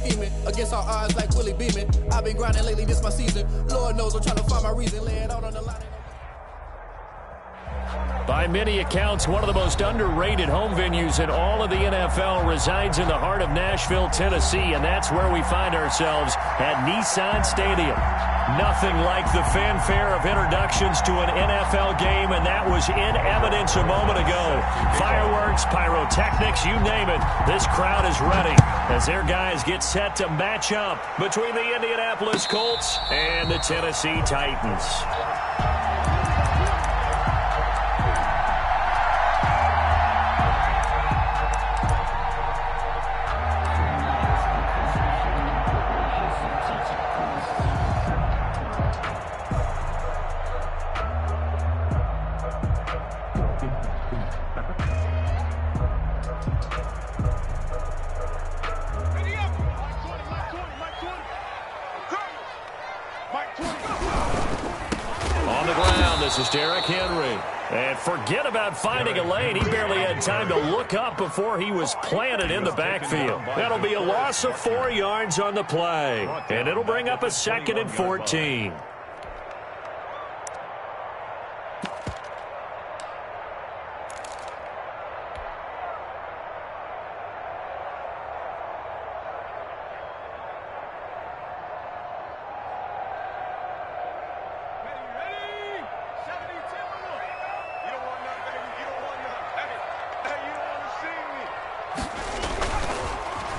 scheming. Against all odds like Willie Beeman. I've been grinding lately, this my season. Lord knows I'm trying to find my reason. Lay it out on the line. By many accounts, one of the most underrated home venues in all of the NFL resides in the heart of Nashville, Tennessee, and that's where we find ourselves at Nissan Stadium. Nothing like the fanfare of introductions to an NFL game, and that was in evidence a moment ago. Fireworks, pyrotechnics, you name it, this crowd is ready as their guys get set to match up between the Indianapolis Colts and the Tennessee Titans. This is Derrick Henry. And forget about finding a lane. He barely had time to look up before he was planted in the backfield. That'll be a loss of 4 yards on the play. And it'll bring up a 2nd and 14.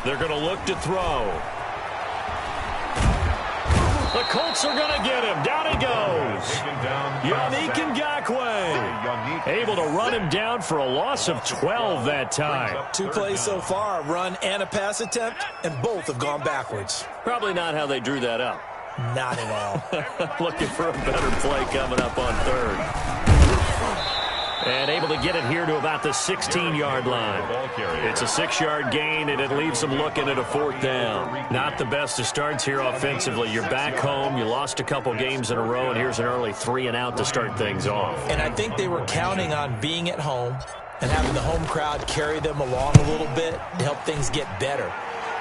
They're going to look to throw. The Colts are going to get him. Down he goes. Yannick Ngakoue able to run him down for a loss of 12 that time. 2 plays so far, a run and a pass attempt, and both have gone backwards. Probably not how they drew that up. Not at all. Looking for a better play coming up on 3rd. And able to get it here to about the 16-yard line. It's a 6-yard gain, and it leaves them looking at a 4th down. Not the best of starts here offensively. You're back home. You lost a couple games in a row, and here's an early 3-and-out to start things off. And I think they were counting on being at home and having the home crowd carry them along a little bit to help things get better.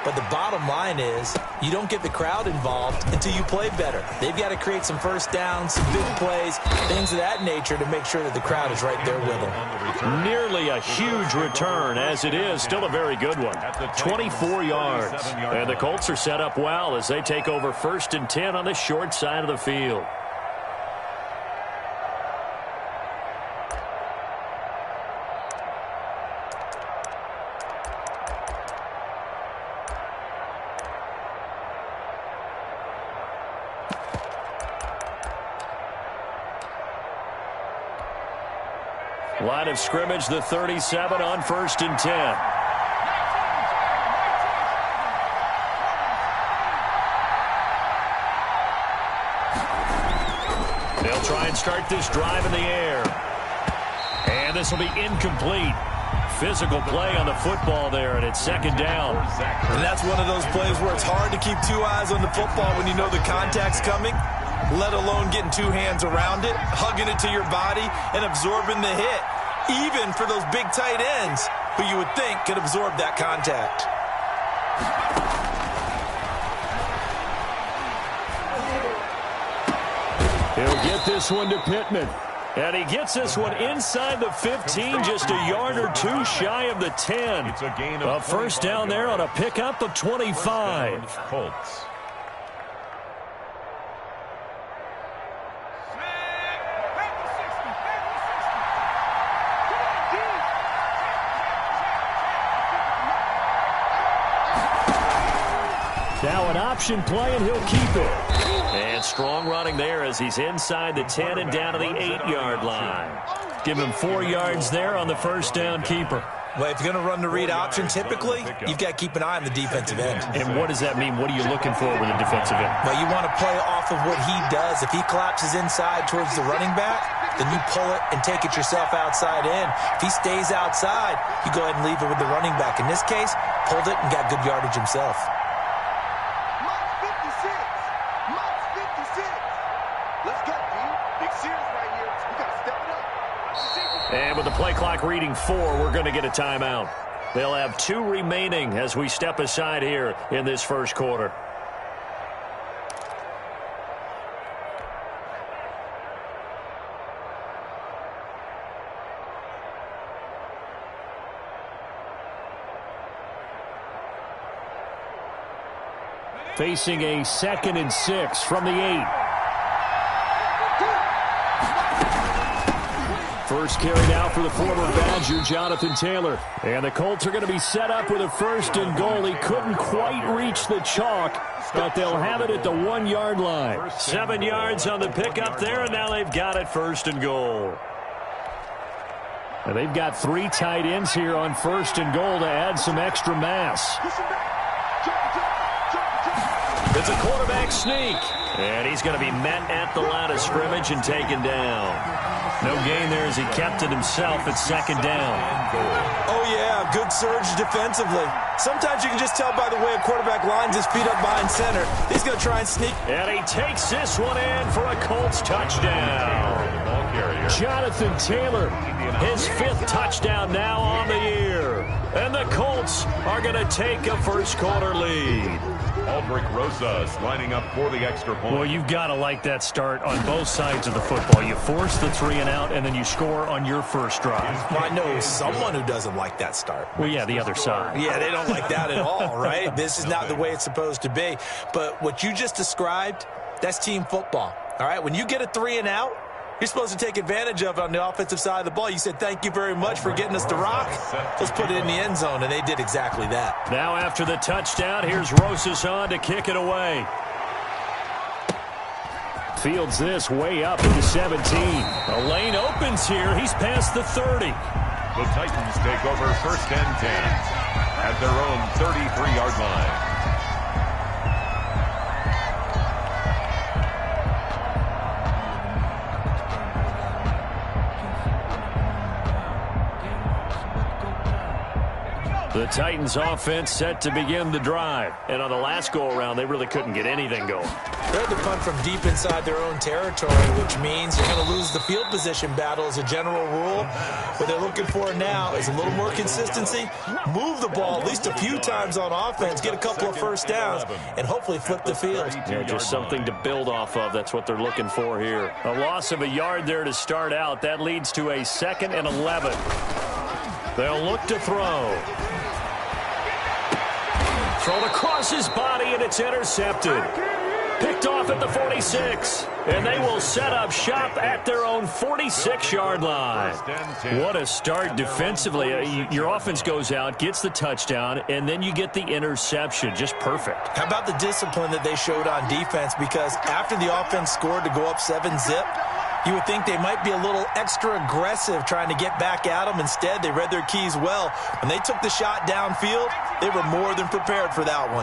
But the bottom line is you don't get the crowd involved until you play better. They've got to create some first downs, some big plays, things of that nature to make sure that the crowd is right there with them. Nearly a huge return, as it is. Still a very good one. 24 yards. And the Colts are set up well as they take over 1st and 10 on the short side of the field. Line of scrimmage, the 37 on 1st and 10. They'll try and start this drive in the air. And this will be incomplete. Physical play on the football there, and it's 2nd down. And that's one of those plays where it's hard to keep 2 eyes on the football when you know the contact's coming, let alone getting 2 hands around it, hugging it to your body, and absorbing the hit. Even for those big tight ends who you would think could absorb that contact. He'll get this one to Pittman. And he gets this one inside the 15, just a yard or 2 shy of the 10. A 1st down there on a pickup of 25. Colts. Now an option play, and he'll keep it. And strong running there as he's inside the 10 and down to the 8-yard line. Give him 4 yards there on the 1st down keeper. Well, if you're going to run the read option, typically, you've got to keep an eye on the defensive end. And what does that mean? What are you looking for with a defensive end? Well, you want to play off of what he does. If he collapses inside towards the running back, then you pull it and take it yourself outside in. If he stays outside, you go ahead and leave it with the running back. In this case, pulled it and got good yardage himself. And with the play clock reading 4, we're going to get a timeout. They'll have 2 remaining as we step aside here in this first quarter. Facing a 2nd and 6 from the 8. First carry now for the former Badger, Jonathan Taylor. And the Colts are going to be set up with a 1st and goal. He couldn't quite reach the chalk, but they'll have it at the 1-yard line. 7 yards on the pickup there, and now they've got it 1st and goal. And they've got 3 tight ends here on 1st and goal to add some extra mass. It's a quarterback sneak, and he's going to be met at the line of scrimmage and taken down. No gain there as he kept it himself at 2nd down. Oh, yeah, good surge defensively. Sometimes you can just tell by the way a quarterback lines his feet up behind center. He's going to try and sneak. And he takes this one in for a Colts touchdown. Jonathan Taylor, his 5th touchdown now on the year. And the Colts are going to take a first quarter lead. Aldrich Rosas lining up for the extra point. Well, you've got to like that start on both sides of the football. You force the 3 and out, and then you score on your first drive. Well, I know someone who doesn't like that start. Well, yeah, the other side. Yeah, they don't like that at all, right? This is not the way it's supposed to be. But what you just described, that's team football, all right? When you get a 3 and out, you're supposed to take advantage of it on the offensive side of the ball. You said, thank you very much for getting us the rock. Let's put it in the end zone, and they did exactly that. Now after the touchdown, here's Rosas on to kick it away. Fields this way up at the 17. A lane opens here. He's past the 30. The Titans take over 1st and 10 at their own 33-yard line. The Titans offense set to begin the drive. And on the last go-around, they really couldn't get anything going. They had to punt from deep inside their own territory, which means you're going to lose the field position battle as a general rule. What they're looking for now is a little more consistency, move the ball at least a few times on offense, get a couple of first downs, and hopefully flip the field. Yeah, just something to build off of. That's what they're looking for here. A loss of a yard there to start out. That leads to a 2nd and 11. They'll look to throw. Thrown across his body, and it's intercepted. Picked off at the 46. And they will set up shop at their own 46-yard line. What a start defensively. Your offense goes out, gets the touchdown, and then you get the interception. Just perfect. How about the discipline that they showed on defense? Because after the offense scored to go up 7-zip, you would think they might be a little extra aggressive trying to get back at them. Instead, they read their keys well. When they took the shot downfield, they were more than prepared for that one.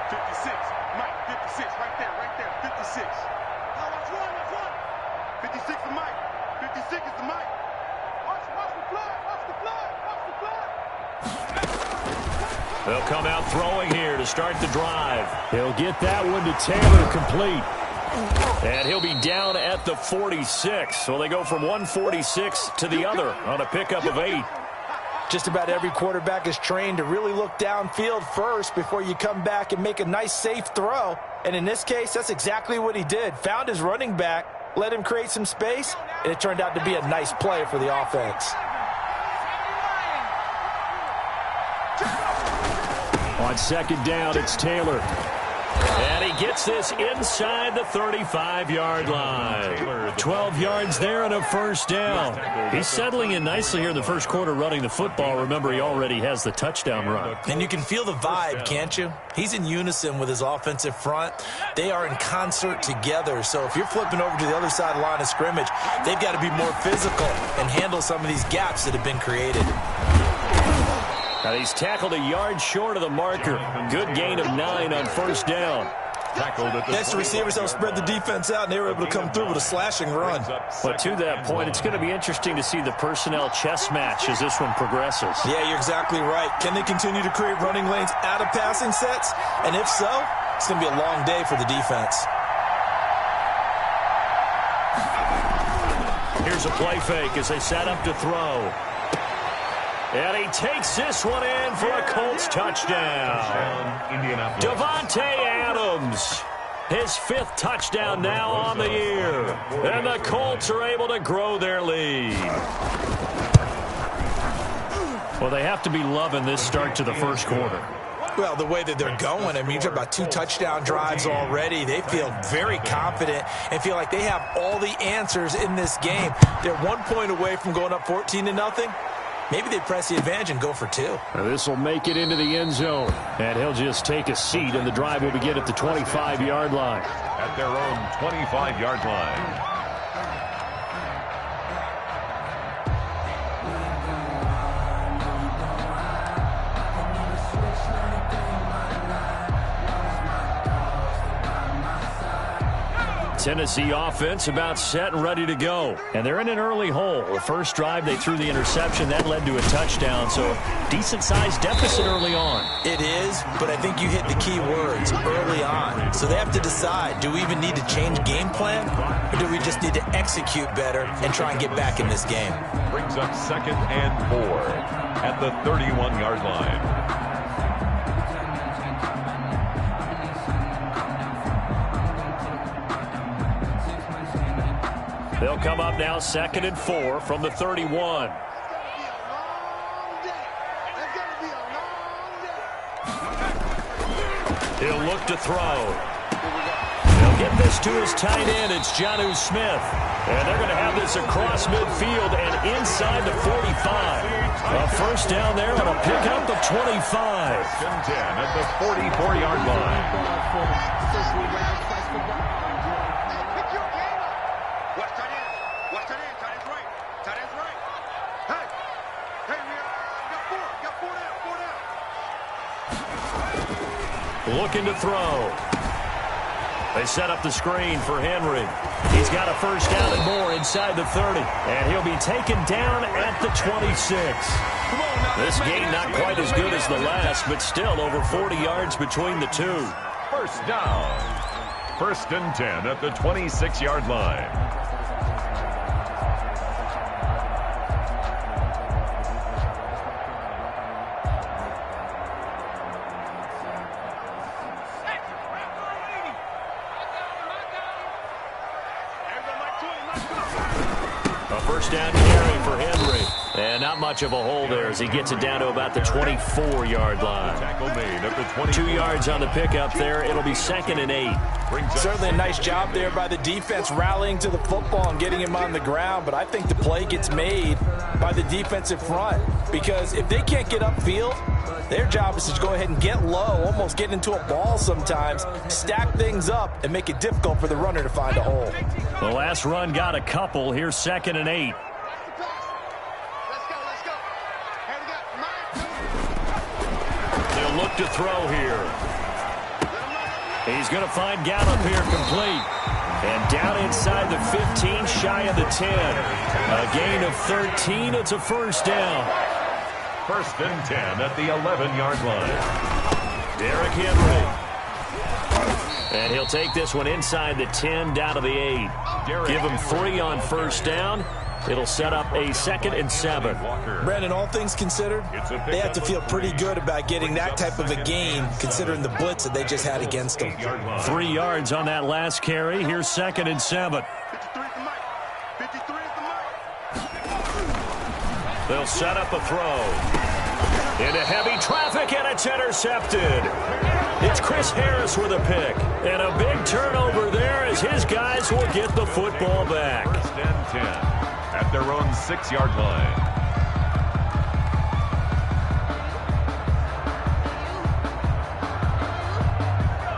56, Mike, 56, right there, 56. Now watch one. 56 is Mike, 56 is the Mike. Watch the flood. They'll come out throwing here to start the drive. He'll get that one to Taylor, complete. And he'll be down at the 46. So they go from 146 to the other on a pickup of 8. Just about every quarterback is trained to really look downfield first before you come back and make a nice, safe throw. And in this case, that's exactly what he did. Found his running back, let him create some space, and it turned out to be a nice play for the offense. On 2nd down, it's Taylor. And he gets this inside the 35-yard line. 12 yards there and a first down. He's settling in nicely here in the first quarter running the football. Remember, he already has the touchdown run. And you can feel the vibe, can't you? He's in unison with his offensive front. They are in concert together. So if you're flipping over to the other side of the line of scrimmage, they've got to be more physical and handle some of these gaps that have been created. Now he's tackled a yard short of the marker. Good gain of 9 on first down. Next, the receivers helped spread the defense out, and they were able to come through with a slashing run. But to that point, it's going to be interesting to see the personnel chess match as this one progresses. Yeah, you're exactly right. Can they continue to create running lanes out of passing sets? And if so, it's going to be a long day for the defense. Here's a play fake as they set up to throw. And he takes this one in for a Colts touchdown. Davante Adams, his 5th touchdown now on the year. And the Colts are able to grow their lead. Well, they have to be loving this start to the first quarter. Well, the way that they're going, I mean, you talk about 2 touchdown drives already. They feel very confident and feel like they have all the answers in this game. They're 1 point away from going up 14-0. Maybe they press the advantage and go for 2. This will make it into the end zone. And he'll just take a seat, and the drive will begin at the 25-yard line. At their own 25-yard line. Tennessee offense about set and ready to go. And they're in an early hole. The first drive, they threw the interception. That led to a touchdown, so decent-sized deficit early on. It is, but I think you hit the key words, early on. So they have to decide, do we even need to change game plan, or do we just need to execute better and try and get back in this game? Brings up 2nd and 4 at the 31-yard line. They'll come up now 2nd and 4 from the 31. He'll look to throw. They'll get this to his tight end. It's Jonnu Smith. And they're going to have this across midfield and inside the 45. A first down there on a pickup of 25. 10 at the 44-yard line. Looking to throw. They set up the screen for Henry. He's got a first down and more inside the 30. And he'll be taken down at the 26. This game not quite as good as the last, but still over 40 yards between the two. First down. 1st and 10 at the 26-yard line. First down carry for Henry. And not much of a hole there as he gets it down to about the 24-yard line. Tackle made at the 20. 2 yards on the pickup there. It'll be 2nd and 8. Certainly a nice job there by the defense rallying to the football and getting him on the ground. But I think the play gets made by the defensive front. Because if they can't get upfield, their job is to go ahead and get low, almost get into a ball sometimes, stack things up, and make it difficult for the runner to find a hole. The last run got a couple. Here's 2nd and 8. They'll look to throw here. He's going to find Gallup here complete. And down inside the 15, shy of the 10. A gain of 13. It's a first down. 1st and 10 at the 11-yard line. Derrick Henry. And he'll take this one inside the 10, down to the 8. Give him 3 on first down. It'll set up a 2nd and 7. Brandon, all things considered, they have to feel pretty good about getting that type of a gain, considering the blitz that they just had against them. 3 yards on that last carry. Here's 2nd and 7. They'll set up a throw. Into heavy traffic, and it's intercepted. It's Chris Harris with a pick. And a big turnover there as his guys will get the football back. 1st and 10 at their own 6-yard line.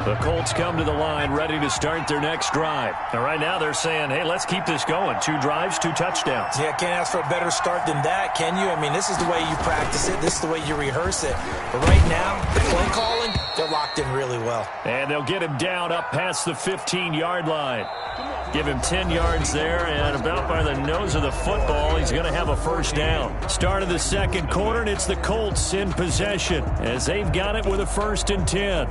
The Colts come to the line ready to start their next drive. And right now they're saying, hey, let's keep this going. 2 drives, 2 touchdowns. Yeah, can't ask for a better start than that, can you? I mean, this is the way you practice it. This is the way you rehearse it. But right now, the play calling, they're locked in really well. And they'll get him down up past the 15-yard line. Give him 10 yards there, and about by the nose of the football, he's going to have a first down. Start of the second quarter, and it's the Colts in possession as they've got it with a 1st and 10.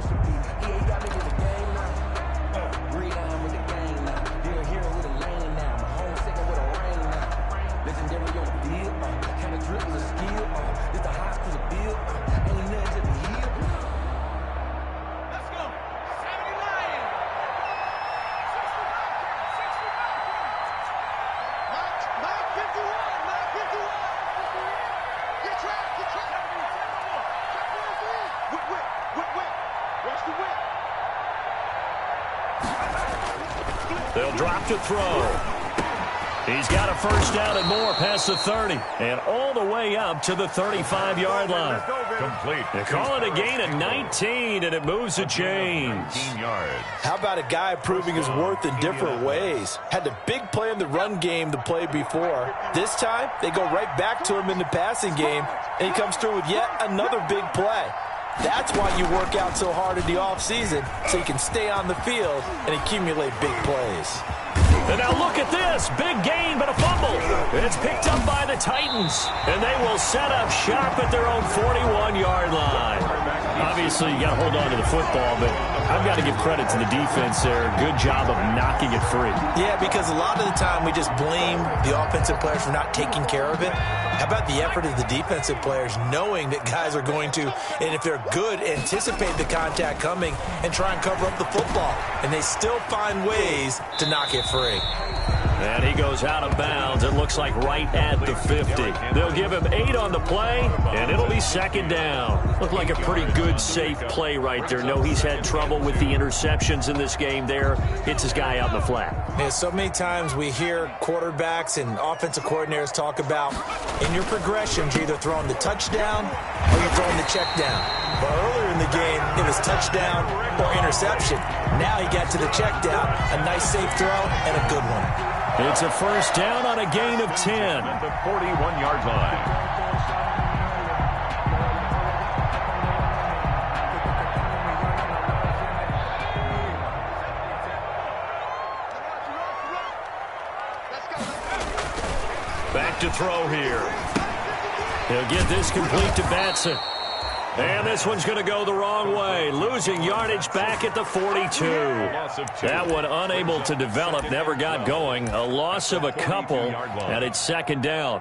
They'll drop to throw. He's got a first down and more past the 30 and all the way up to the 35-yard line. Complete. They call it a gain of 19, and it moves the chains. 19 yards. How about a guy proving his worth in different ways? Had the big play in the run game to play before. This time, they go right back to him in the passing game, and he comes through with yet another big play. That's why you work out so hard in the offseason, so you can stay on the field and accumulate big plays. And now look at this. Big gain, but a fumble. It's picked up by the Titans. And they will set up shop at their own 41-yard line. Obviously, you got to hold on to the football, but I've got to give credit to the defense there. Good job of knocking it free. Yeah, because a lot of the time we just blame the offensive players for not taking care of it. How about the effort of the defensive players knowing that guys are going to, and if they're good, anticipate the contact coming and try and cover up the football. And they still find ways to knock it free. And he goes out of bounds. It looks like right at the 50. They'll give him 8 on the play, and it'll be second down. Looked like a pretty good, safe play right there. No, he's had trouble with the interceptions in this game there. Hits his guy out in the flat. Yeah, so many times we hear quarterbacks and offensive coordinators talk about in your progressions, you're either throwing the touchdown or you're throwing the check down. But earlier in the game, it was touchdown or interception. Now he got to the check down, a nice safe throw, and a good one. It's a first down on a gain of 10. At the 41-yard line. Back to throw here. He'll get this complete to Batson. And this one's going to go the wrong way. Losing yardage back at the 42. That one unable to develop, never got going. A loss of a couple, and it's second down.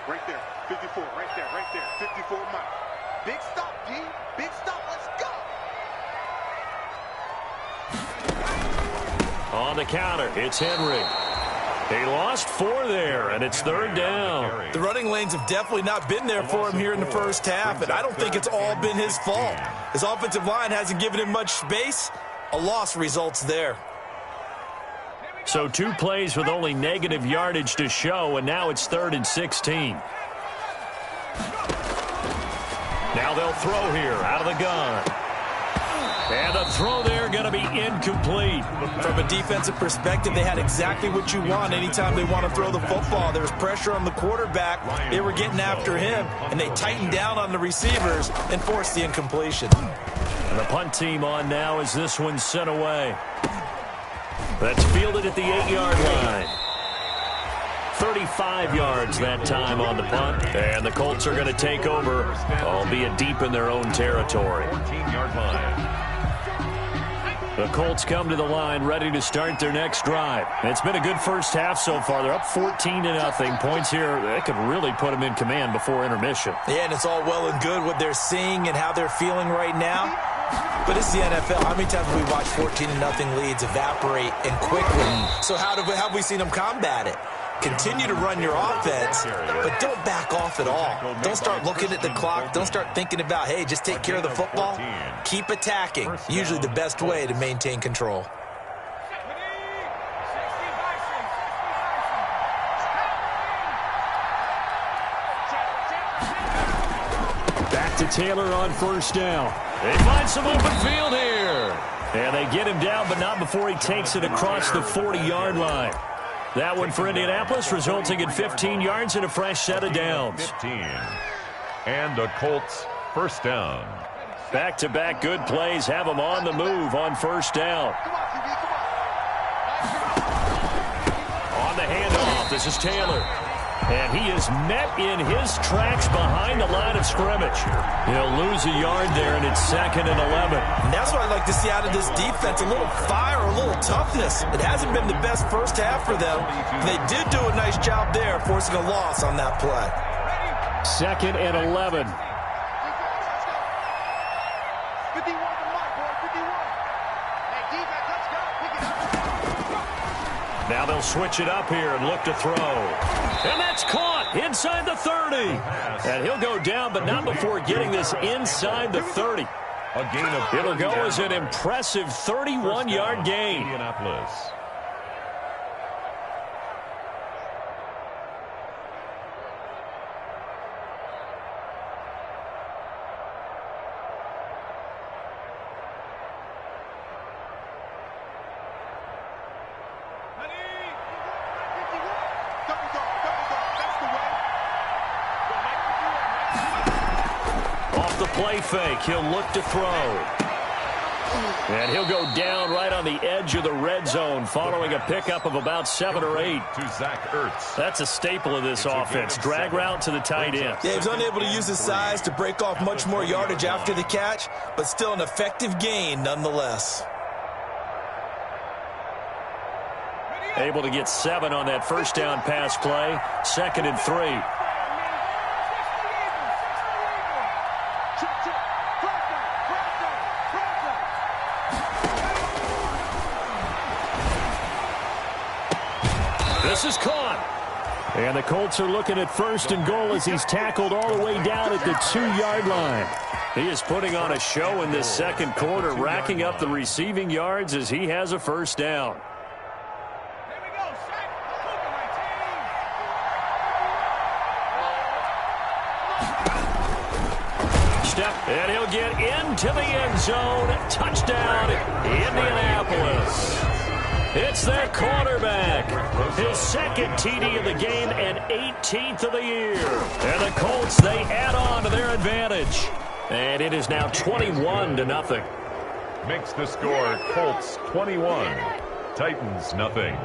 Right there, 54, right there, 54 Mike. Big stop, D. Big stop, let's go. On the counter, it's Henry. He lost 4 there, and it's third down. The running lanes have definitely not been there for him here in the first half, and I don't think it's all been his fault. His offensive line hasn't given him much space. A loss results there. So 2 plays with only negative yardage to show, and now it's 3rd and 16. Now they'll throw here out of the gun. And the throw there going to be incomplete. From a defensive perspective, they had exactly what you want anytime they want to throw the football. There was pressure on the quarterback. They were getting after him, and they tightened down on the receivers and forced the incompletion. And the punt team on now as this one's sent away. That's fielded at the 8-yard line. 35 yards that time on the punt. And the Colts are going to take over, albeit deep in their own territory. 14-yard line. The Colts come to the line ready to start their next drive. It's been a good first half so far. They're up 14-0. Points here, that could really put them in command before intermission. Yeah, and it's all well and good what they're seeing and how they're feeling right now. But it's the NFL. How many times have we watched 14-0 leads evaporate and quickly? So how have we seen them combat it? Continue to run your offense, but don't back off at all. Don't start looking at the clock. Don't start thinking about, hey, just take care of the football. Keep attacking. Usually the best way to maintain control. Back to Taylor on first down. They find some open field here. And they get him down, but not before he takes it across the 40-yard line. That one for Indianapolis, resulting in 15 yards and a fresh set of downs. 15. And the Colts first down. Back-to-back good plays have them on the move on first down. On the handoff, this is Taylor. And he is met in his tracks behind the line of scrimmage. He'll lose a yard there, and it's 2nd and 11. And that's what I'd like to see out of this defense, a little fire, a little toughness. It hasn't been the best first half for them. They did do a nice job there, forcing a loss on that play. 2nd and 11. 51 to Mike, boy, 51. Hey, defense, let's go. Pick it up. Now they'll switch it up here and look to throw. And that's caught inside the 30. And he'll go down, but not before getting this inside the 30. It'll go as an impressive 31-yard gain. Indianapolis. Play fake. He'll look to throw. And he'll go down right on the edge of the red zone following a pickup of about 7 or 8. To Zach Ertz. That's a staple of this offense. Drag route to the tight end. Yeah, he was unable to use his size to break off much more yardage after the catch, but still an effective gain nonetheless. Able to get 7 on that first down pass play. 2nd and 3. This is caught. And the Colts are looking at 1st and goal as he's tackled all the way down at the 2-yard line. He is putting on a show in this second quarter, racking up the receiving yards as he has a 1st down. And he'll get into the end zone. Touchdown, Indianapolis. It's their quarterback. His 2nd TD of the game and 18th of the year. And the Colts, they add on to their advantage. And it is now 21-0. Makes the score Colts 21, Titans nothing.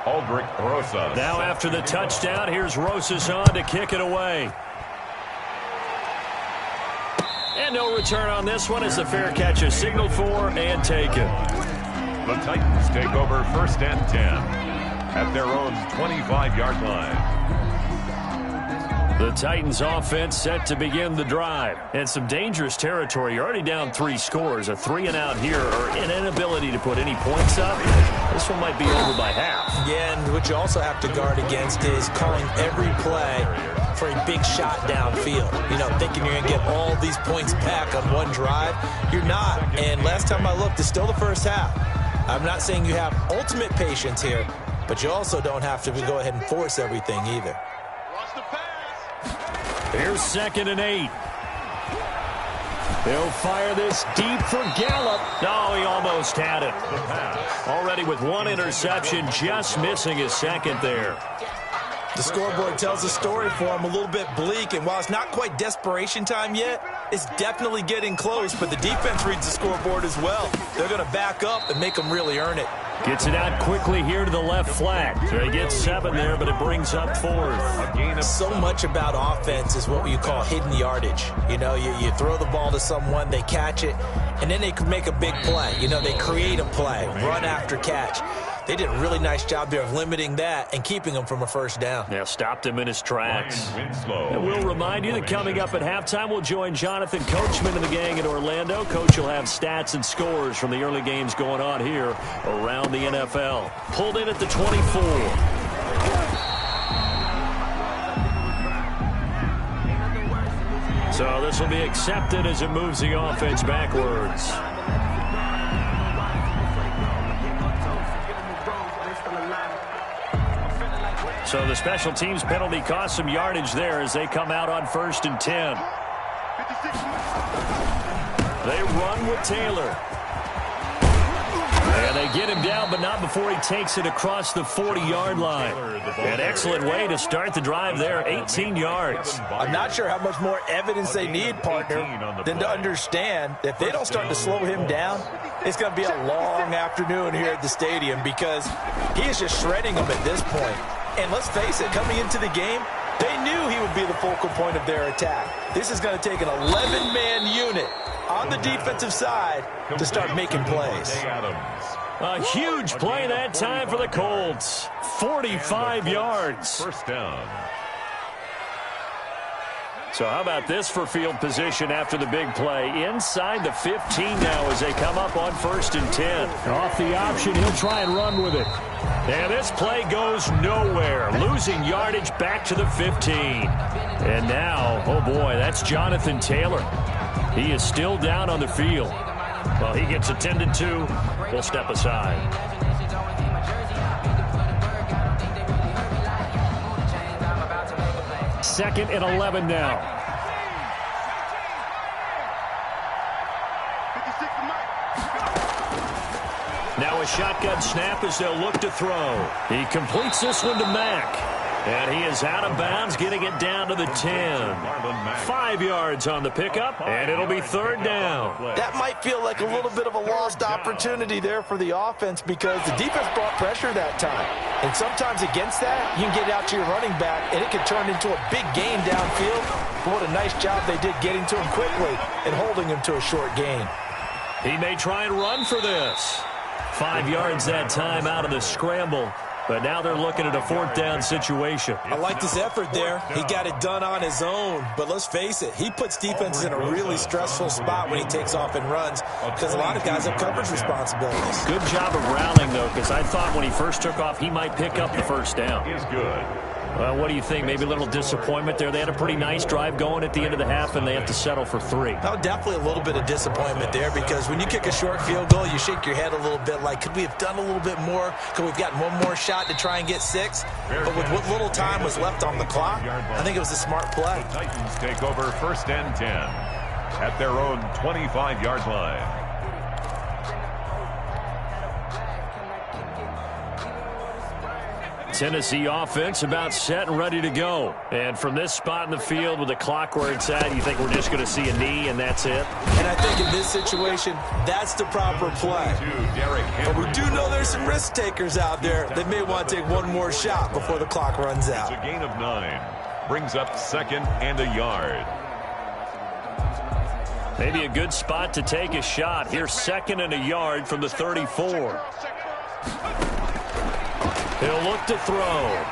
Aldrich Rosas. Now after the touchdown, here's Rosas on to kick it away. And no return on this one as the fair catch is signaled for and taken. The Titans take over 1st and 10 at their own 25-yard line. The Titans offense set to begin the drive. And some dangerous territory. You're already down 3 scores. A 3-and-out here or an inability to put any points up. This one might be over by half. Yeah, and what you also have to guard against is calling every play for a big shot downfield. You know, thinking you're going to get all these points back on one drive. You're not. And last time I looked, it's still the first half. I'm not saying you have ultimate patience here, but you also don't have to go ahead and force everything either. Here's 2nd and 8. They'll fire this deep for Gallup. No, he almost had it. Already with 1 interception, just missing his 2nd there. The scoreboard tells a story for him, a little bit bleak, and while it's not quite desperation time yet, it's definitely getting close, but the defense reads the scoreboard as well. They're going to back up and make them really earn it. Gets it out quickly here to the left flat. So he gets 7 there, but it brings up 4th. So much about offense is what you call hidden yardage. You know, you throw the ball to someone, they catch it, and then they can make a big play. You know, they create a play, run after catch. They did a really nice job there of limiting that and keeping him from a 1st down. Yeah, stopped him in his tracks. And we'll remind you that coming up at halftime, we'll join Jonathan Coachman and the gang in Orlando. Coach will have stats and scores from the early games going on here around the NFL. Pulled in at the 24. So this will be accepted as it moves the offense backwards. So the special teams penalty cost some yardage there as they come out on 1st and 10. They run with Taylor. And they get him down, but not before he takes it across the 40-yard line. An excellent way to start the drive there, 18 yards. I'm not sure how much more evidence they need, partner, than to understand that if they don't start to slow him down, it's going to be a long afternoon here at the stadium because he is just shredding them at this point. And let's face it, coming into the game, they knew he would be the focal point of their attack. This is going to take an 11-man unit on the defensive side to start making plays. A huge play that time for the Colts. 45 yards. 1st down. So how about this for field position after the big play? Inside the 15 now as they come up on 1st and 10. Off the option, he'll try and run with it. And this play goes nowhere. Losing yardage back to the 15. And now, oh boy, that's Jonathan Taylor. He is still down on the field. Well, he gets attended to. We'll step aside. Second and 11 now. Now a shotgun snap as they'll look to throw. He completes this one to Mack. And he is out of bounds, getting it down to the 10. 5 yards on the pickup, and it'll be 3rd down. That might feel like a little bit of a lost opportunity there for the offense because the defense brought pressure that time. And sometimes against that, you can get out to your running back, and it can turn into a big gain downfield. But what a nice job they did getting to him quickly and holding him to a short gain. He may try and run for this. 5 yards that time out of the scramble. But now they're looking at a 4th down situation. I like his effort there. He got it done on his own. But let's face it, he puts defenses in a really stressful spot when he takes off and runs because a lot of guys have coverage responsibilities. Good job of rallying, though, because I thought when he first took off, he might pick up the 1st down. Is good. Well, what do you think? Maybe a little disappointment there. They had a pretty nice drive going at the end of the half, and they have to settle for 3. Oh, definitely a little bit of disappointment there because when you kick a short field goal, you shake your head a little bit like, could we have done a little bit more? Could we have gotten one more shot to try and get 6? But with what little time was left on the clock, I think it was a smart play. The Titans take over 1st and 10 at their own 25-yard line. Tennessee offense about set and ready to go. And from this spot in the field with the clock where it's at, you think we're just going to see a knee and that's it? And I think in this situation, that's the proper play. But we do know there's some risk takers out there that may want to take one more shot before the clock runs out. It's a gain of 9. Brings up 2nd and a yard. Maybe a good spot to take a shot. Here's 2nd and a yard from the 34. He'll look to throw.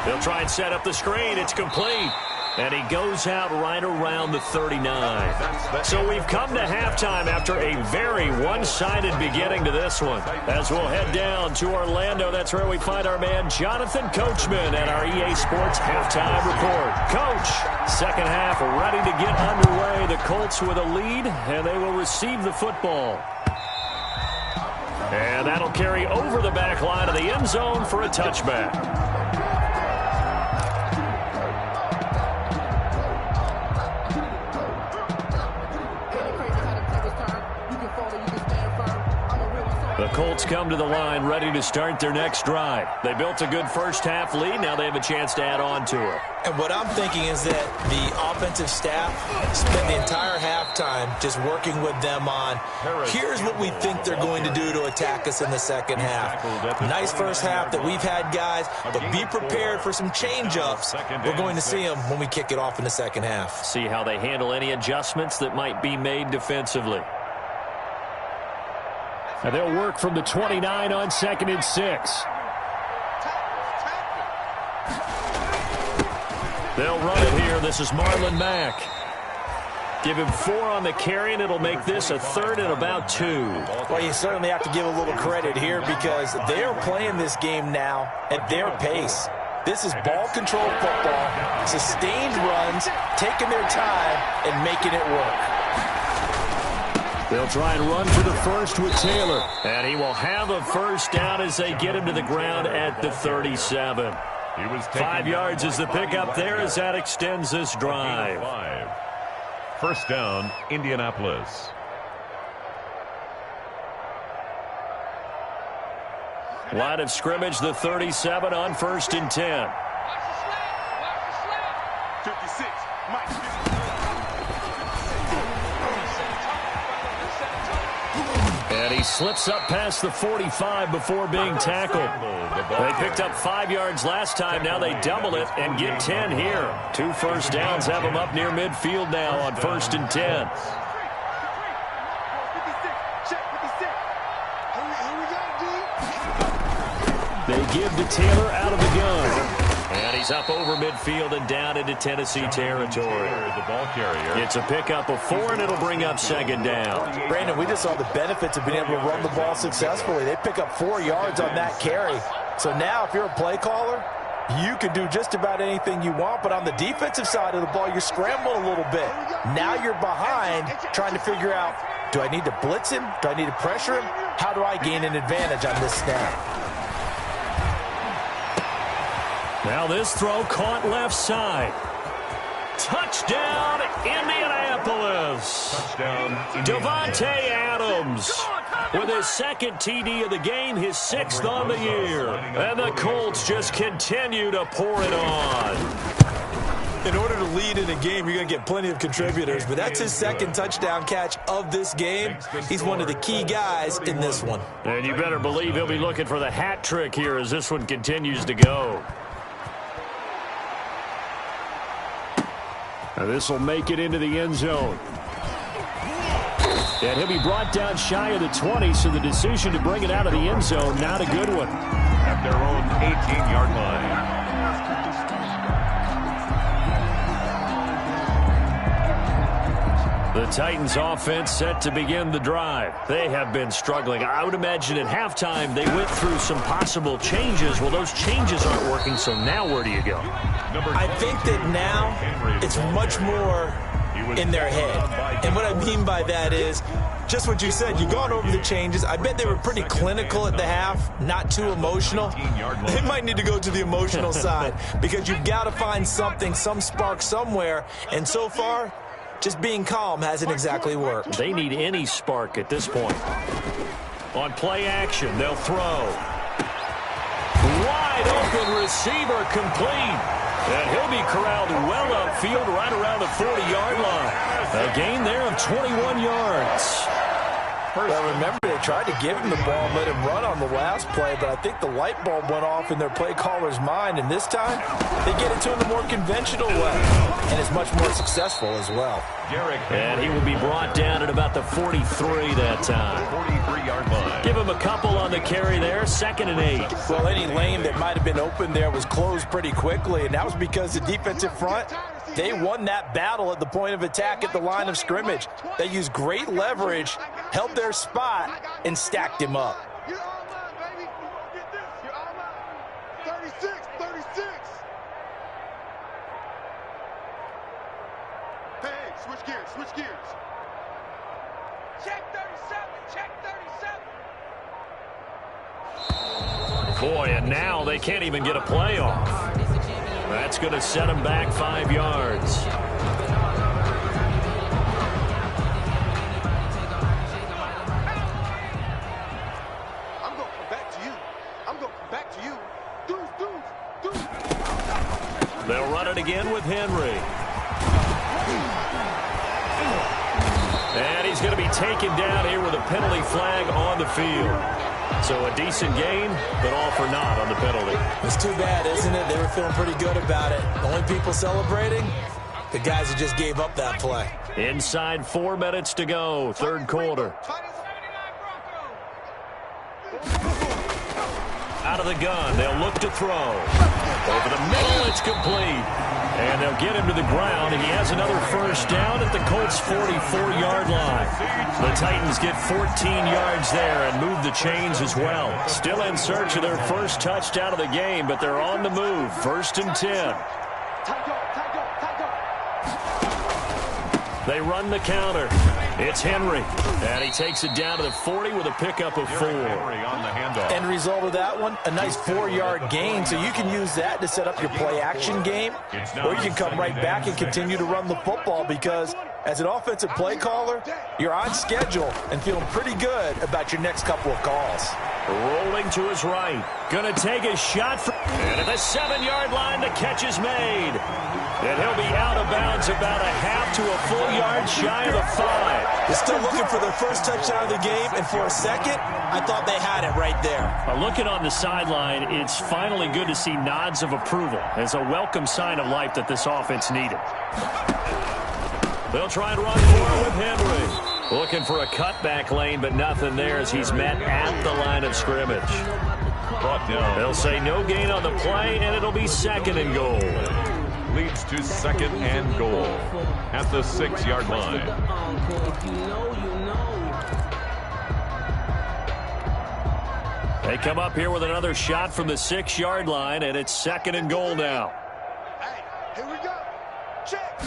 He'll try and set up the screen. It's complete. And he goes out right around the 39. So we've come to halftime after a very one-sided beginning to this one. As we'll head down to Orlando, that's where we find our man Jonathan Coachman at our EA Sports Halftime Report. Coach, second half ready to get underway. The Colts with a lead, and they will receive the football. And that'll carry over the back line of the end zone for a touchback. The Colts come to the line ready to start their next drive. They built a good first half lead. Now they have a chance to add on to it. And what I'm thinking is that the offensive staff spent the entire halftime just working with them on, here's what we think they're going to do to attack us in the second half. Nice first half that we've had, guys, but be prepared for some change-ups. We're going to see them when we kick it off in the second half. See how they handle any adjustments that might be made defensively. And they'll work from the 29 on 2nd and 6. They'll run it here. This is Marlon Mack. Give him 4 on the carry, and it'll make this a 3rd and about 2. Well, you certainly have to give a little credit here because they are playing this game now at their pace. This is ball-controlled football, sustained runs, taking their time, and making it work. They'll try and run for the first with Taylor. And he will have a first down as they get him to the ground at the 37. 5 yards is the pickup there as that extends this drive. 1st down, Indianapolis. Line of scrimmage, the 37 on 1st and 10. 56, Mike. And he slips up past the 45 before being tackled. They picked up 5 yards last time. Now they double it and get 10 here. 2 first downs have them up near midfield now on 1st and 10. They give to Taylor out of the gun. And he's up over midfield and down into Tennessee territory. The ball carrier. It's a pickup of 4, and it'll bring up second down. Brandon, we just saw the benefits of being able to run the ball successfully. They pick up 4 yards on that carry. So now if you're a play caller, you can do just about anything you want, but on the defensive side of the ball, you're scrambling a little bit. Now you're behind trying to figure out, do I need to blitz him? Do I need to pressure him? How do I gain an advantage on this snap? Now this throw caught left side. Touchdown, Indianapolis. Touchdown. Devontae Adams with his second TD of the game, his 6th on the year. And the Colts just continue to pour it on. In order to lead in a game, you're going to get plenty of contributors, but that's his second touchdown catch of this game. He's one of the key guys in this one. And you better believe he'll be looking for the hat trick here as this one continues to go. Now this will make it into the end zone. And he'll be brought down shy of the 20, so the decision to bring it out of the end zone, not a good one. At their own 18-yard line. The Titans offense set to begin the drive. They have been struggling. I would imagine at halftime they went through some possible changes. Well, those changes aren't working, so now where do you go? I think that now it's much more in their head. And what I mean by that is just what you said. You've gone over the changes. I bet they were pretty clinical at the half, not too emotional. They might need to go to the emotional side because you've got to find something, some spark somewhere. And so far, just being calm hasn't exactly worked. They need any spark at this point. On play action, they'll throw. Wide open receiver complete. And he'll be corralled well upfield right around the 40-yard line. A gain there of 21 yards. Well, remember, they tried to give him the ball and let him run on the last play, but I think the light bulb went off in their play caller's mind, and this time they get it to him the more conventional way, and it's much more successful as well. And he will be brought down at about the 43 that time. 43-yard line. Give him a couple on the carry there, 2nd and 8. Well, any lane that might have been open there was closed pretty quickly, and that was because the defensive front, they won that battle at the point of attack at the line of scrimmage. They used great leverage, held their spot, and stacked him up. You're all mine, baby. Get this. You're all mine. 36, 36. Hey, switch gears, switch gears. Check 37, check 37. Boy, and now they can't even get a play off. That's going to set them back 5 yards. I'm going to come back to you. I'm going to come back to you. Deuce. They'll run it again with Henry. And he's going to be taken down here with a penalty flag on the field. So a decent game, but all for naught on the penalty. It's too bad, isn't it? They were feeling pretty good about it. The only people celebrating, the guys who just gave up that play. Inside 4 minutes to go, 3rd quarter. Out of the gun, they'll look to throw. Over the middle, it's complete. And they'll get him to the ground, and he has another first down at the Colts' 44-yard line. The Titans get 14 yards there and move the chains as well. Still in search of their first touchdown of the game, but they're on the move. 1st and 10. They run the counter. It's Henry. And he takes it down to the 40 with a pickup of 4. End result of that one, a nice 4-yard gain, so you can use that to set up your play-action game, or you can come right back and continue to run the football because as an offensive play caller, you're on schedule and feeling pretty good about your next couple of calls. Rolling to his right. Going to take a shot. And at the 7-yard line, the catch is made. And he'll be out of bounds about a half to a full yard shy of the 5. They're still looking for their first touchdown of the game, and for a second, I thought they had it right there. Looking on the sideline, it's finally good to see nods of approval as a welcome sign of life that this offense needed. They'll try and run for it with Henry. Looking for a cutback lane, but nothing there as he's met at the line of scrimmage. Brought down. They'll say no gain on the play, and it'll be 2nd and goal. Leads to 2nd and goal at the 6-yard line. They come up here with another shot from the 6-yard line, and it's 2nd and goal now. Hey, here we go. Check.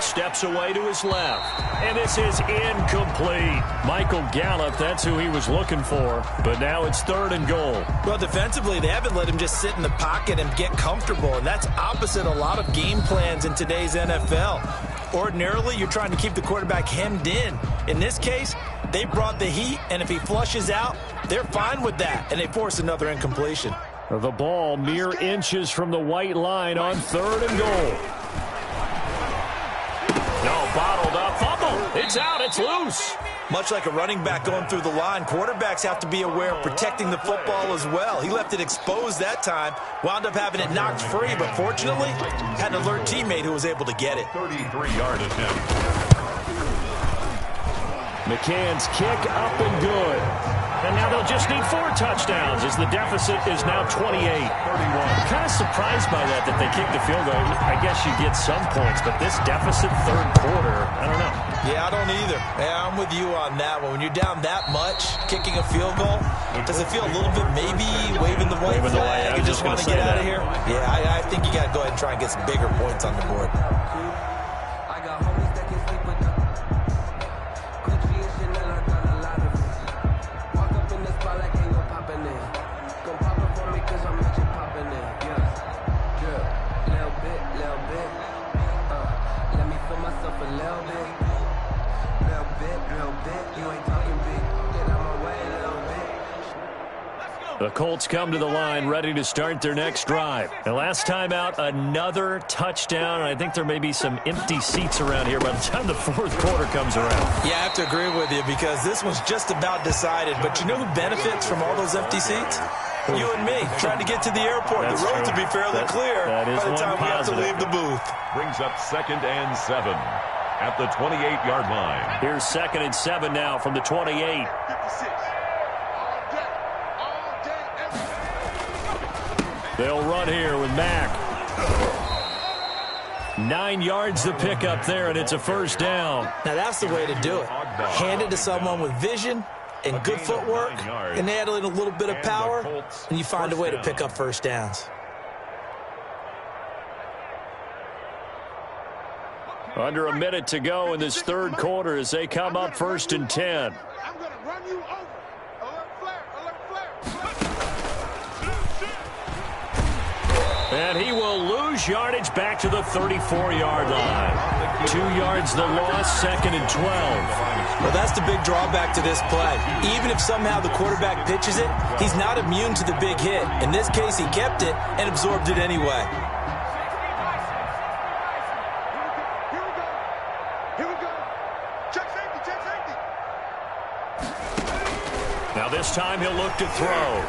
Steps away to his left, and this is incomplete. Michael Gallup, that's who he was looking for, but now it's 3rd and goal. Well, defensively, they haven't let him just sit in the pocket and get comfortable, and that's opposite a lot of game plans in today's NFL. Ordinarily, you're trying to keep the quarterback hemmed in. In this case, they brought the heat, and if he flushes out, they're fine with that, and they force another incompletion. The ball mere inches from the white line on 3rd and goal. No, bottled up, fumble. It's out, it's loose. Much like a running back going through the line, quarterbacks have to be aware of protecting the football as well. He left it exposed that time, wound up having it knocked free, but fortunately, had an alert teammate who was able to get it. 33-yard attempt. McCann's kick up and good. And now they'll just need 4 touchdowns as the deficit is now 28. 31. Kind of surprised by that they kicked the field goal. I guess you get some points, but this deficit 3rd quarter, I don't know. Yeah, I don't either. Yeah, I'm with you on that one. When you're down that much, kicking a field goal, does it feel a little bit maybe waving the white flag and just want to get out of here? Yeah, I think you got to go ahead and try and get some bigger points on the board. I got homies that can sleep with them. Gucci and Chanel, I got a lot of it. Walk up in the spot like ain't no poppin' in. Gon' pop it for me cause I'm magic poppin' in. Yeah. Little bit. Let me feel myself a little bit. Little bit. You ain't talking big. Get out my way a little bit. The Colts come to the line ready to start their next drive. And last time out, another touchdown. I think there may be some empty seats around here by the time the 4th quarter comes around. Yeah, I have to agree with you because this one's just about decided. But you know who benefits from all those empty seats? You and me, trying to get to the airport. That's the road true. to be fairly clear by the time we have to leave the booth. Brings up 2nd and 7 at the 28-yard line. Here's 2nd and 7 now from the 28. 56. All day, every day. They'll run here with Mack. 9 yards to pick up there, and it's a 1st down. Now, that's the way to do it. Hand it to someone with vision and good footwork, and add in a little bit of power, and you find a way to pick up 1st downs. Under a minute to go in this 3rd quarter as they come up 1st and 10. I'm going to run you over. Alert flare. And he will lose yardage back to the 34-yard line. 2 yards the loss, 2nd and 12. Well, that's the big drawback to this play. Even if somehow the quarterback pitches it, he's not immune to the big hit. In this case, he kept it and absorbed it anyway. Here we go. Check safety. Now this time he'll look to throw.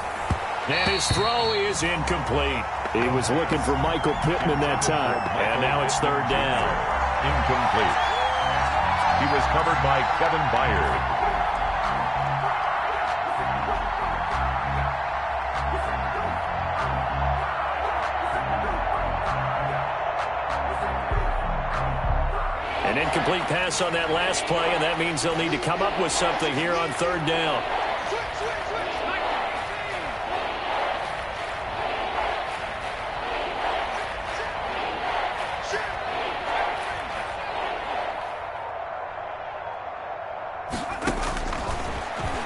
And his throw is incomplete. He was looking for Michael Pittman that time. And now it's 3rd down. Incomplete. He was covered by Kevin Byard. An incomplete pass on that last play, and that means they'll need to come up with something here on 3rd down.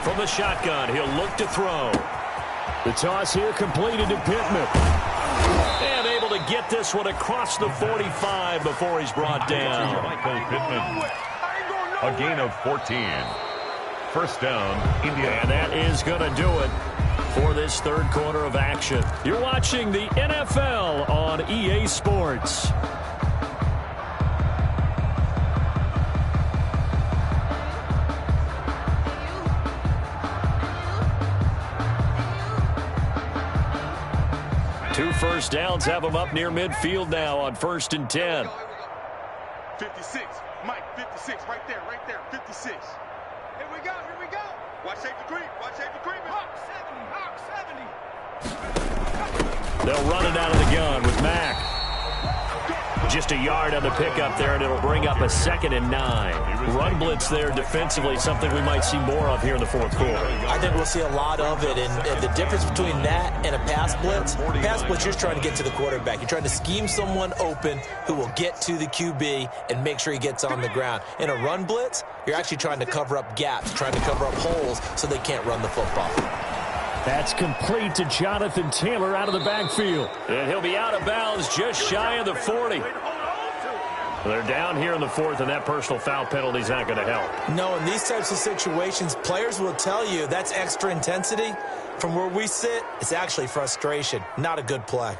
From the shotgun, he'll look to throw. The toss here completed to Pittman. And able to get this one across the 45 before he's brought down. Michael Pittman. A gain of 14. 1st down, Indiana. And that is going to do it for this 3rd quarter of action. You're watching the NFL on EA Sports. Two 1st downs have them up near midfield now on 1st and 10. 56. Mike, 56. Right there. 56. Here we go, here we go. Watch safety creep, watch safety creep. Hawk 70. They'll run it out of the gun with Mack. Just a yard on the pickup there, and it'll bring up a 2nd and 9. Run blitz there defensively, something we might see more of here in the fourth quarter. I think we'll see a lot of it, and the difference between that and a pass blitz, you're just trying to get to the quarterback. You're trying to scheme someone open who will get to the QB and make sure he gets on the ground. In a run blitz, you're actually trying to cover up gaps, trying to cover up holes so they can't run the football. That's complete to Jonathan Taylor out of the backfield. And he'll be out of bounds just shy of the 40. They're down here in the 4th, and that personal foul penalty is not going to help. No, in these types of situations, players will tell you that's extra intensity. From where we sit, it's actually frustration. Not a good play.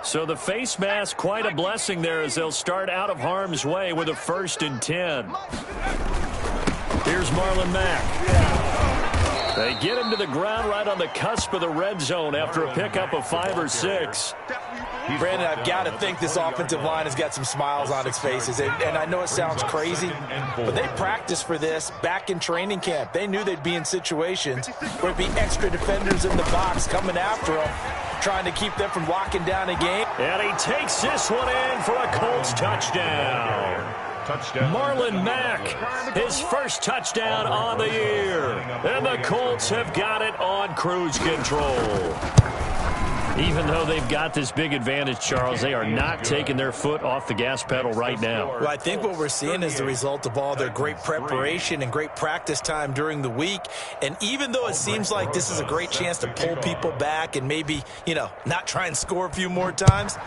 So the face mask, quite a blessing there as they'll start out of harm's way with a 1st and 10. Here's Marlon Mack. They get him to the ground right on the cusp of the red zone after a pickup of 5 or 6. Brandon, I've got to think this offensive line has got some smiles on its faces. And I know it sounds crazy, but they practiced for this back in training camp. They knew they'd be in situations where it'd be extra defenders in the box coming after them, trying to keep them from locking down a game. And he takes this one in for a Colts touchdown. Marlon Mack, his first touchdown on the year. And the Colts have got it on cruise control. Even though they've got this big advantage, Charles, they are not taking their foot off the gas pedal right now. Well, I think what we're seeing is the result of all their great preparation and great practice time during the week. And even though it seems like this is a great chance to pull people back and maybe, not try and score a few more times,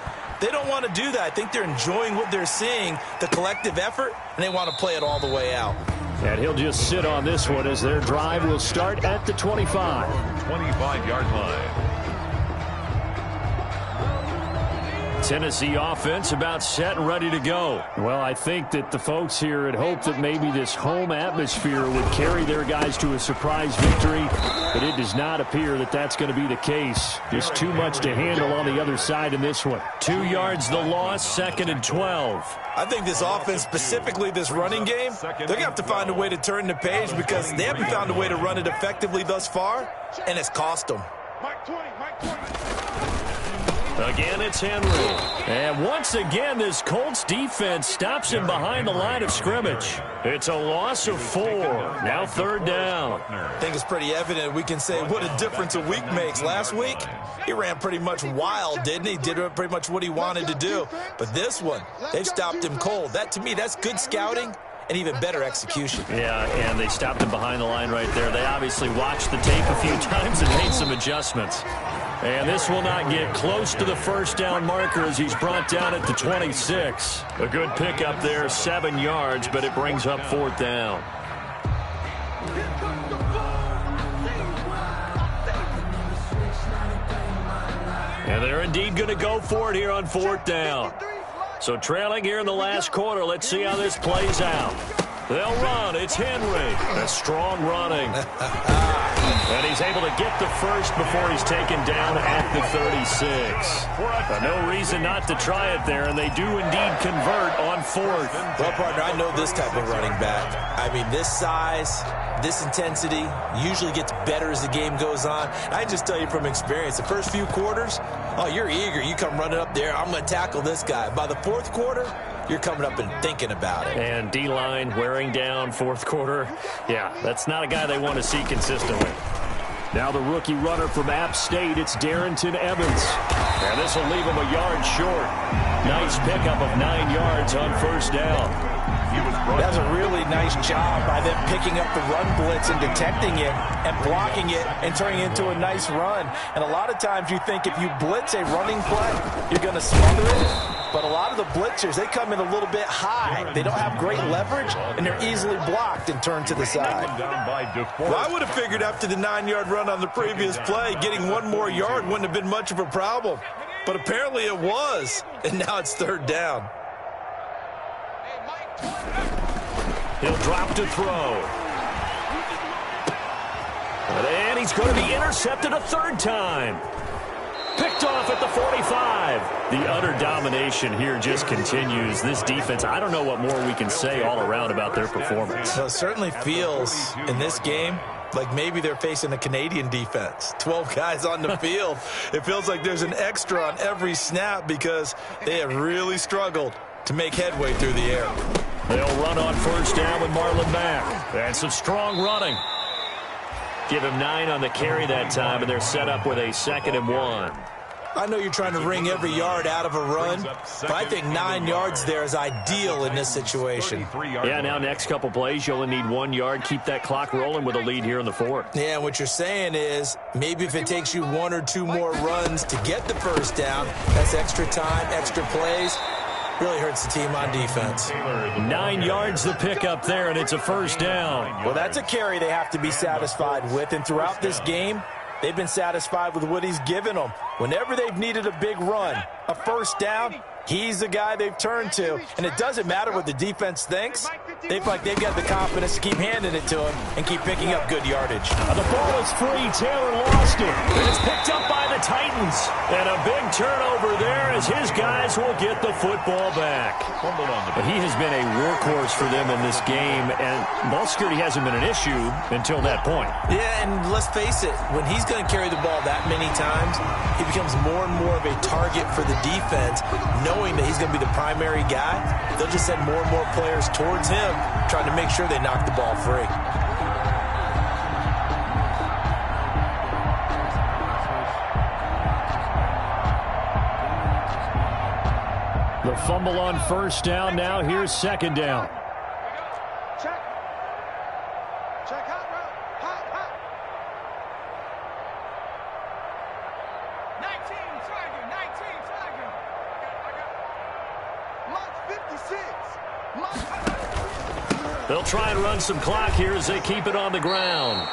they don't want to do that. I think they're enjoying what they're seeing, the collective effort, and they want to play it all the way out. And he'll just sit on this one as their drive will start at the 25. 25-yard line. Tennessee offense about set and ready to go. Well, I think that the folks here had hoped that maybe this home atmosphere would carry their guys to a surprise victory, but it does not appear that that's going to be the case. Just too much to handle on the other side in this one. 2 yards the loss, 2nd and 12. I think this offense, specifically this running game, they're going to have to find a way to turn the page because they haven't found a way to run it effectively thus far, and it's cost them. Mike 20, Mike 20. Again, it's Henry. And once again, this Colts defense stops him behind the line of scrimmage. It's a loss of 4. Now 3rd down. I think it's pretty evident. We can say what a difference a week makes. Last week, he ran pretty much wild, didn't he? Did pretty much what he wanted to do. But this one, they've stopped him cold. That, to me, that's good scouting and even better execution. Yeah, and they stopped him behind the line right there. They obviously watched the tape a few times and made some adjustments. And this will not get close to the first down marker as he's brought down at the 26. A good pickup there, 7 yards, but it brings up 4th down. And they're indeed going to go for it here on 4th down. So trailing here in the last quarter, let's see how this plays out. They'll run. It's Henry. That's strong running. And he's able to get the first before he's taken down at the 36. No reason not to try it there, and they do indeed convert on 4th. Well, partner, I know this type of running back. I mean, this size, this intensity usually gets better as the game goes on. I just tell you from experience, the first few quarters, you're eager. You come running up there, I'm going to tackle this guy. By the 4th quarter, you're coming up and thinking about it. And D-line wearing down 4th quarter. Yeah, that's not a guy they want to see consistently. Now the rookie runner from App State, it's Darrington Evans. And this will leave him a yard short. Nice pickup of 9 yards on 1st down. That's a really nice job by them picking up the run blitz and detecting it and blocking it and turning it into a nice run. And a lot of times you think if you blitz a running play, you're going to smother it. But a lot of the blitzers, they come in a little bit high. They don't have great leverage, and they're easily blocked and turned to the side. Well, I would have figured after the 9-yard run on the previous play, getting 1 more yard wouldn't have been much of a problem. But apparently it was, and now it's 3rd down. He'll drop to throw. And he's going to be intercepted a 3rd time. Picked picked off at the 45. The utter domination here just continues. This defense, I don't know what more we can say all around about their performance. Well, it certainly feels in this game like maybe they're facing a Canadian defense. 12 guys on the field. It feels like there's an extra on every snap because they have really struggled to make headway through the air. They'll run on first down with Marlon Mack. And some strong running. Give him 9 on the carry that time, and they're set up with a 2nd and 1. I know you're trying to wring every yard out of a run, but I think 9 yards there is ideal in this situation. Yeah, now next couple plays, you only need 1 yard. Keep that clock rolling with a lead here in the 4th. Yeah, and what you're saying is maybe if it takes you 1 or 2 more runs to get the first down, that's extra time, extra plays. Really hurts the team on defense. 9 yards the pickup there, and it's a first down. Well, that's a carry they have to be satisfied with, and throughout this game, they've been satisfied with what he's given them. Whenever they've needed a big run, a first down, he's the guy they've turned to. And it doesn't matter what the defense thinks. They feel like they've got the confidence to keep handing it to him and keep picking up good yardage. The ball is free. Taylor lost it. It's picked up by the Titans. And a big turnover there as his guys will get the football back. But he has been a workhorse for them in this game, and ball security hasn't been an issue until that point. Yeah, and let's face it, when he's going to carry the ball that many times, he becomes more and more of a target for the defense, knowing that he's going to be the primary guy. They'll just send more and more players towards him, trying to make sure they knock the ball free. The fumble on first down. Now here's 2nd down. Check. Check hot route. Hot. 19 Tiger. 56. They'll try and run some clock here as they keep it on the ground.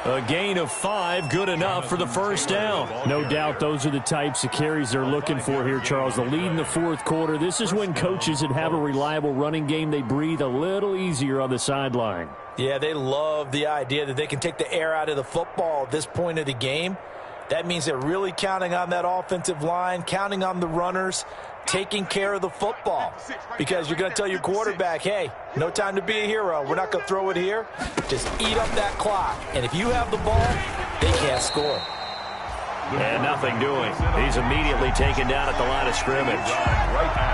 A gain of 5, good enough for the first down. No doubt those are the types of carries they're looking for here, Charles. The lead in the 4th quarter. This is when coaches that have a reliable running game, they breathe a little easier on the sideline. Yeah, they love the idea that they can take the air out of the football at this point of the game. That means they're really counting on that offensive line, counting on the runners, taking care of the football. Because you're going to tell your quarterback, hey, no time to be a hero. We're not going to throw it here. Just eat up that clock. And if you have the ball, they can't score. And nothing doing. He's immediately taken down at the line of scrimmage.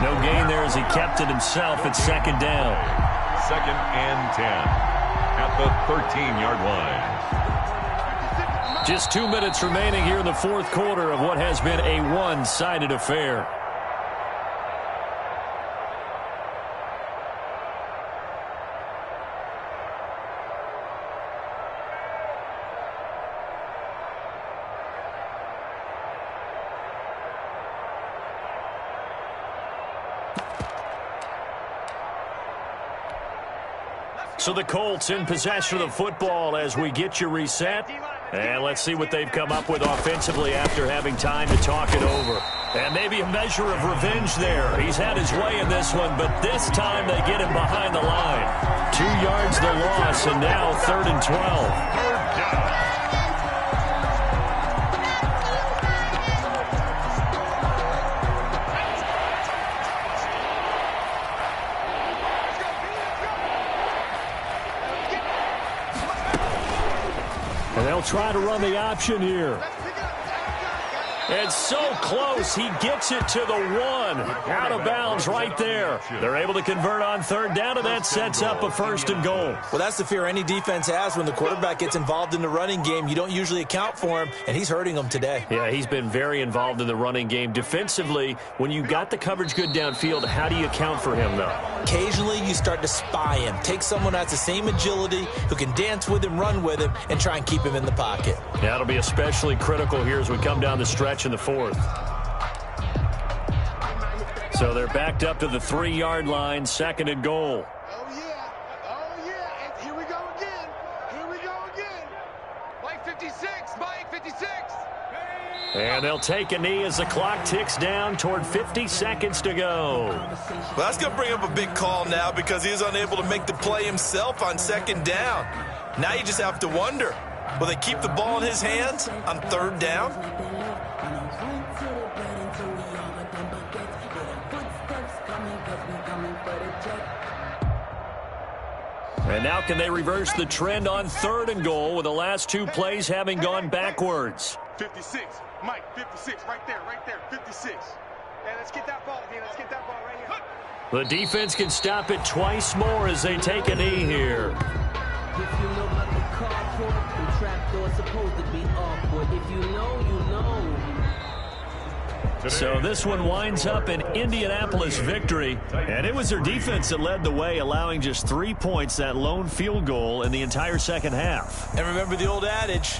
No gain there as he kept it himself at 2nd down. 2nd and 10 at the 13-yard line. Just 2 minutes remaining here in the 4th quarter of what has been a one-sided affair. So the Colts in possession of the football as we get you reset. And let's see what they've come up with offensively after having time to talk it over. And maybe a measure of revenge there. He's had his way in this one, but this time they get him behind the line. 2 yards the loss, and now 3rd and 12. And they'll try to run the option here. It's so close. He gets it to the 1. Out of bounds right there. They're able to convert on 3rd down, and that sets up a 1st and goal. Well, that's the fear any defense has when the quarterback gets involved in the running game. You don't usually account for him, and he's hurting them today. Yeah, he's been very involved in the running game. Defensively, when you got the coverage good downfield, how do you account for him, though? Occasionally, you start to spy him. Take someone that has the same agility, who can dance with him, run with him, and try and keep him in the pocket. That'll be especially critical here as we come down the stretch in the 4th. So they're backed up to the 3-yard line, 2nd and goal. Oh, yeah. And here we go again. Mike 56. Mike 56. And they'll take a knee as the clock ticks down toward 50 seconds to go. Well, that's going to bring up a big call now because he is unable to make the play himself on 2nd down. Now you just have to wonder, will they keep the ball in his hands on 3rd down? And now can they reverse the trend on 3rd and goal with the last 2 plays having gone backwards? 56. Mike, 56. Right there, 56. Hey, let's get that ball again. Let's get that ball right here. The defense can stop it twice more as they take a knee here. If you know about the carport, the trap door's supposed to be awkward. If you know, you know. So this one winds up an Indianapolis victory, and it was their defense that led the way, allowing just 3 points, that lone field goal in the entire second half. And remember the old adage,